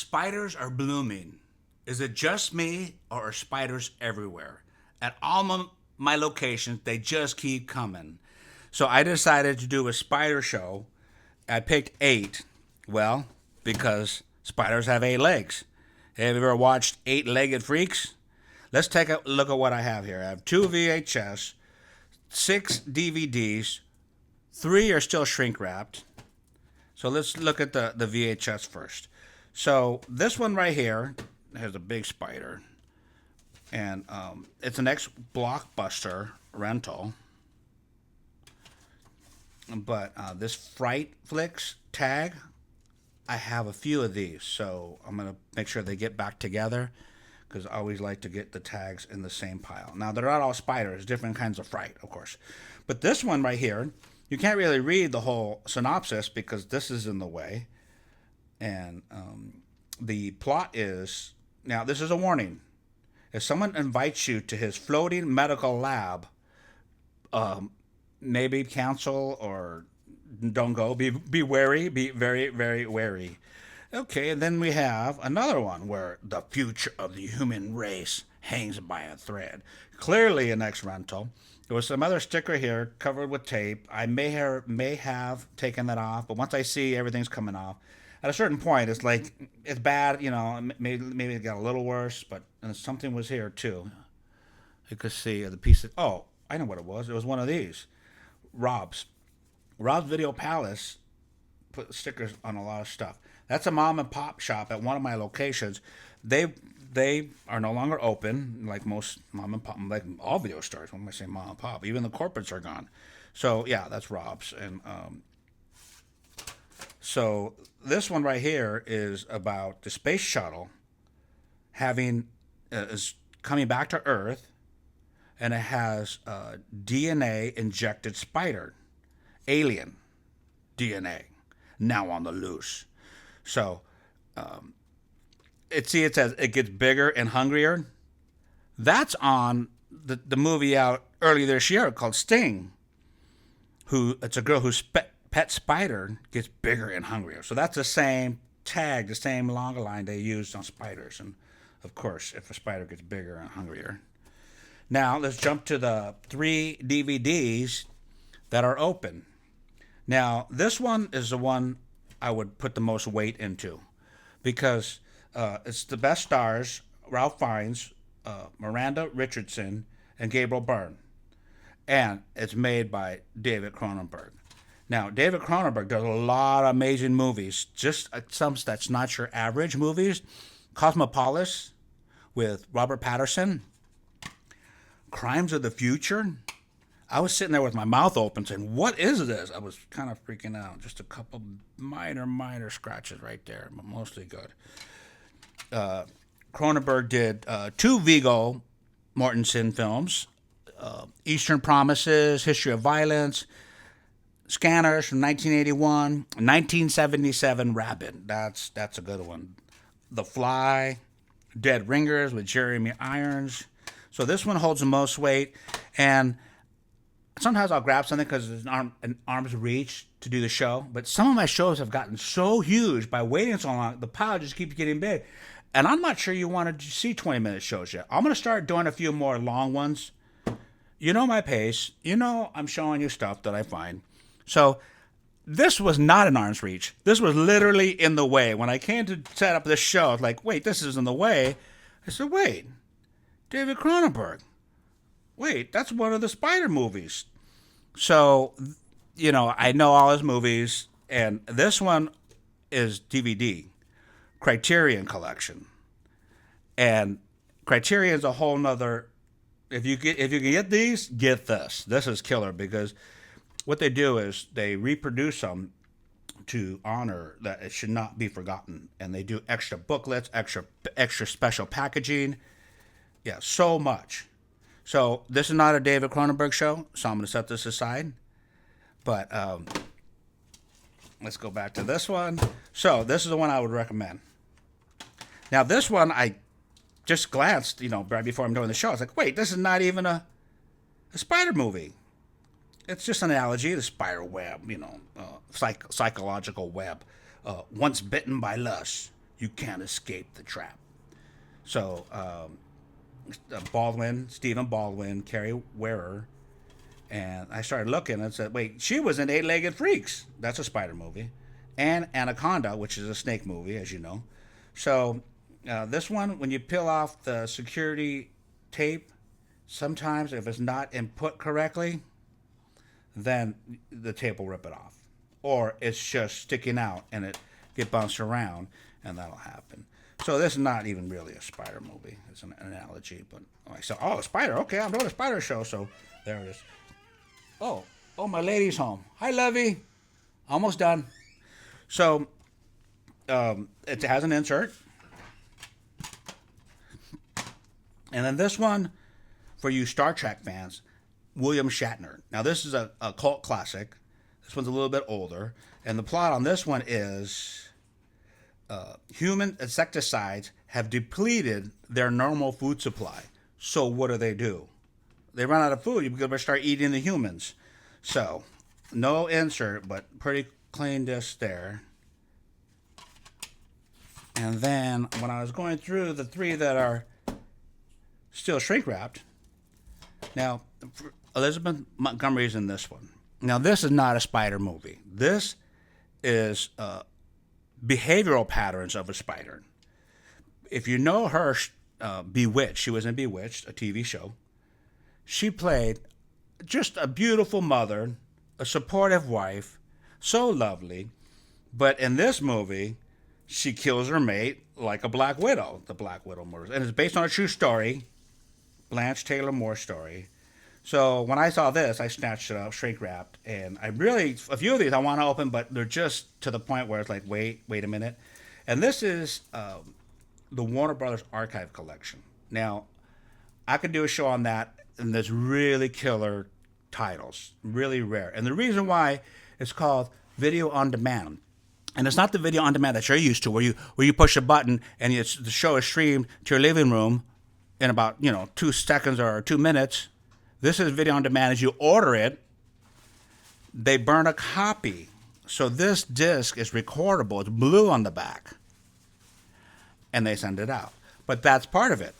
Spiders are blooming. Is it just me or are spiders everywhere? At all my locations, they just keep coming. So I decided to do a spider show. I picked 8. Well, because spiders have 8 legs. Have you ever watched 8-Legged Freaks? Let's take a look at what I have here. I have 2 VHS, 6 DVDs, 3 are still shrink wrapped. So let's look at the VHS first. So this one right here has a big spider, and it's an ex-Blockbuster rental. But this Fright Flicks tag, I have a few of these, so I'm gonna make sure they get back together because I always like to get the tags in the same pile. Now they're not all spiders, different kinds of fright, of course. But this one right here, you can't really read the whole synopsis because this is in the way. And the plot is, now this is a warning. If someone invites you to his floating medical lab, maybe cancel or don't go. Be wary. Be very, very wary. Okay, and then we have another one where the future of the human race hangs by a thread. Clearly an ex-rental. There was some other sticker here covered with tape. I may have taken that off, but once I see everything's coming off, at a certain point, it's like, it's bad, you know, maybe it got a little worse, but something was here too. You could see the piece of, oh, I know what it was. It was one of these. Rob's Video Palace put stickers on a lot of stuff. That's a mom and pop shop at one of my locations. They are no longer open, like most mom and pop, like all video stores. When I say mom and pop, even the corporates are gone. So yeah, that's Rob's. And so this one right here is about the space shuttle having is coming back to Earth, and it has DNA injected spider, alien DNA, now on the loose. So it says it gets bigger and hungrier. That's on the movie out early this year called Sting. It's a girl whose pet spider gets bigger and hungrier. So that's the same tag, the same longer line they used on spiders. And of course, if a spider gets bigger and hungrier. Now let's jump to the 3 DVDs that are open. Now this one is the one I would put the most weight into because it's the best stars: Ralph Fiennes, Miranda Richardson, and Gabriel Byrne. And it's made by David Cronenberg. Now, David Cronenberg does a lot of amazing movies, just some that's not your average movies. Cosmopolis with Robert Pattinson, Crimes of the Future. I was sitting there with my mouth open saying, what is this? I was kind of freaking out. Just a couple minor scratches right there, but mostly good. Cronenberg did 2 Viggo Mortensen films, Eastern Promises, History of Violence, Scanners from 1981, 1977 Rabid. That's a good one. The Fly, Dead Ringers with Jeremy Irons. So this one holds the most weight, and sometimes I'll grab something because it's an arm's reach to do the show. But some of my shows have gotten so huge by waiting so long, the pile just keeps getting big. And I'm not sure you want to see 20-minute shows yet. I'm going to start doing a few more long ones. You know my pace. You know I'm showing you stuff that I find. So this was not an arm's reach. This was literally in the way. When I came to set up this show, I was like, wait, this is in the way. I said, wait, David Cronenberg. Wait, that's one of the Spider movies. So, you know, I know all his movies, and this one is DVD, Criterion Collection. And Criterion is a whole nother. If you can get these, get this. This is killer because what they do is they reproduce them to honor that it should not be forgotten, and they do extra booklets, extra special packaging. Yeah, so much. So this is not a David Cronenberg show, so I'm going to set this aside. But let's go back to this one. So this is the one I would recommend. Now this one I just glanced, you know, right before I'm doing the show. I was like, wait, this is not even a spider movie. It's just an analogy, the spider web, you know, psychological web. Once bitten by lust, You can't escape the trap. So Stephen Baldwin, Carrie Weaver, and I started looking and said, wait, she was in Eight-Legged Freaks. That's a spider movie. And Anaconda, which is a snake movie, as you know. So this one, when you peel off the security tape, sometimes if it's not input correctly, then the tape will rip it off. Or it's just sticking out and it get bounced around, and that'll happen. So this is not even really a spider movie. It's an analogy, but I said, oh, a spider. Okay, I'm doing a spider show, so there it is. Oh, my lady's home. Hi, Lovey. Almost done. So it has an insert. And then this one, for you Star Trek fans, William Shatner. Now, this is a cult classic. This one's a little bit older. And the plot on this one is human insecticides have depleted their normal food supply. So what do? They run out of food. You better start eating the humans. So, no insert, but pretty clean disc there. And then when I was going through the three that are still shrink wrapped, now Elizabeth Montgomery's in this one. Now this is not a spider movie. This is behavioral patterns of a spider. If you know her, Bewitched, she was in Bewitched, a TV show. She played just a beautiful mother, a supportive wife, so lovely. But in this movie, she kills her mate like a Black Widow, the Black Widow murders. And it's based on a true story, Blanche Taylor Moore story. So when I saw this, I snatched it up, shrink wrapped, and a few of these I want to open, but they're just to the point where it's like, wait a minute. And this is the Warner Brothers Archive Collection. Now, I could do a show on that, and there's really killer titles, really rare. And the reason why it's called Video on Demand. And it's not the video on demand that you're used to, where you push a button and the show is streamed to your living room in about 2 seconds or 2 minutes. This is video on demand. As you order it, they burn a copy. So this disc is recordable. It's blue on the back. And they send it out. But that's part of it.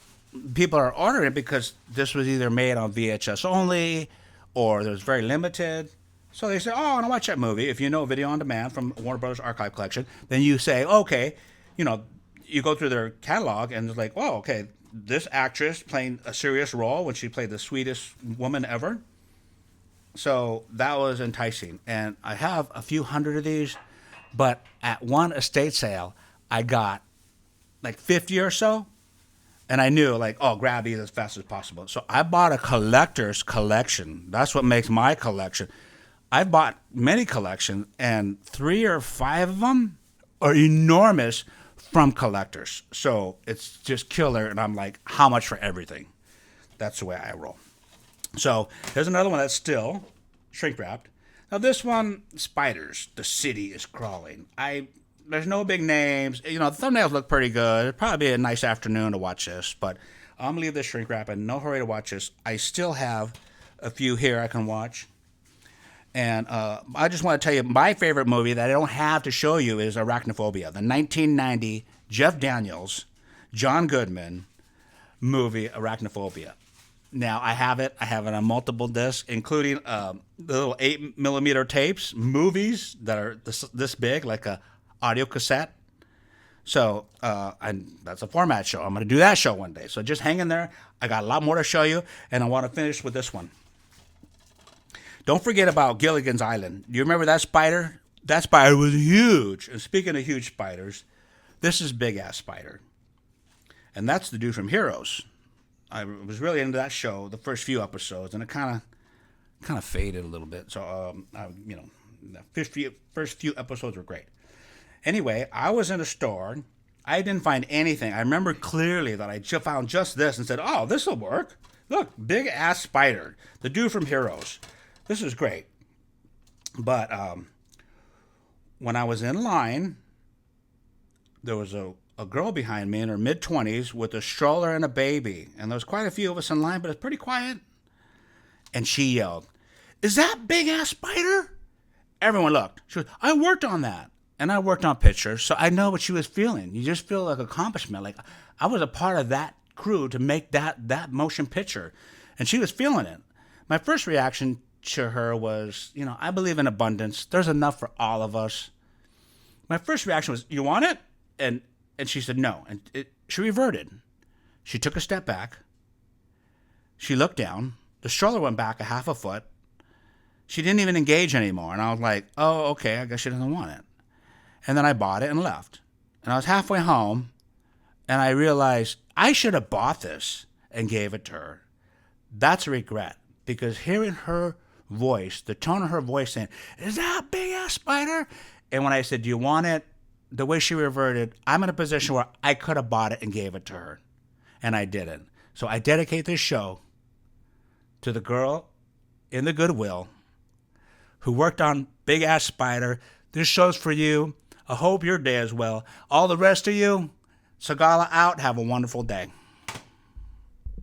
People are ordering it because this was either made on VHS only or it was very limited. So they say, oh, I want to watch that movie. If you know video on demand from Warner Brothers Archive Collection, then you say, okay, you go through their catalog and it's like, oh, okay, this actress playing a serious role when she played the sweetest woman ever. So that was enticing. And I have a few hundred of these, but at one estate sale, I got like 50 or so. And I knew, grab these as fast as possible. So I bought a collector's collection. That's what makes my collection. I've bought many collections, and 3 or 5 of them are enormous from collectors. So it's just killer, and I'm like, how much for everything? That's the way I roll. So here's another one that's still shrink-wrapped. Now this one, spiders. The city is crawling. There's no big names. The thumbnails look pretty good. It'd probably be a nice afternoon to watch this, but I'm going to leave this shrink wrap in no hurry to watch this. I still have a few here I can watch. And I just want to tell you, my favorite movie that I don't have to show you is Arachnophobia, the 1990 Jeff Daniels, John Goodman movie Arachnophobia. Now, I have it. I have it on multiple discs, including the little 8mm tapes, movies that are this big, like a audio cassette. So, and that's a format show. I'm going to do that show one day. So just hang in there. I got a lot more to show you, and I want to finish with this one. Don't forget about Gilligan's Island. Do you remember that spider? That spider was huge. And speaking of huge spiders, this is Big Ass Spider. And that's the dude from Heroes. I was really into that show, the first few episodes, and it kind of faded a little bit. So, the first few episodes were great. Anyway, I was in a store. I didn't find anything. I remember clearly that I found just this and said, oh, this will work. Look, Big Ass Spider, the dude from Heroes. This is great. But when I was in line, there was a girl behind me in her mid-20s with a stroller and a baby. And there was quite a few of us in line, but it's pretty quiet. And she yelled, is that Big Ass Spider? Everyone looked. She goes, I worked on that. and I worked on pictures, so I know what she was feeling. You just feel like accomplishment. Like I was a part of that crew to make that motion picture, and she was feeling it. My first reaction to her was, I believe in abundance. There's enough for all of us. My first reaction was, "You want it?" And she said no, and she reverted. She took a step back. She looked down. The stroller went back a half a foot. She didn't even engage anymore, and I was like, "Oh, okay, I guess she doesn't want it." And then I bought it and left. And I was halfway home, and I realized I should have bought this and gave it to her. That's a regret, because hearing her voice, the tone of her voice saying, "Is that a big ass spider?" And when I said, "Do you want it?" the way she reverted, I'm in a position where I could have bought it and gave it to her. And I didn't. So I dedicate this show to the girl in the Goodwill who worked on Big Ass Spider. This show's for you. I hope your day is well. All the rest of you, Sagala out. Have a wonderful day.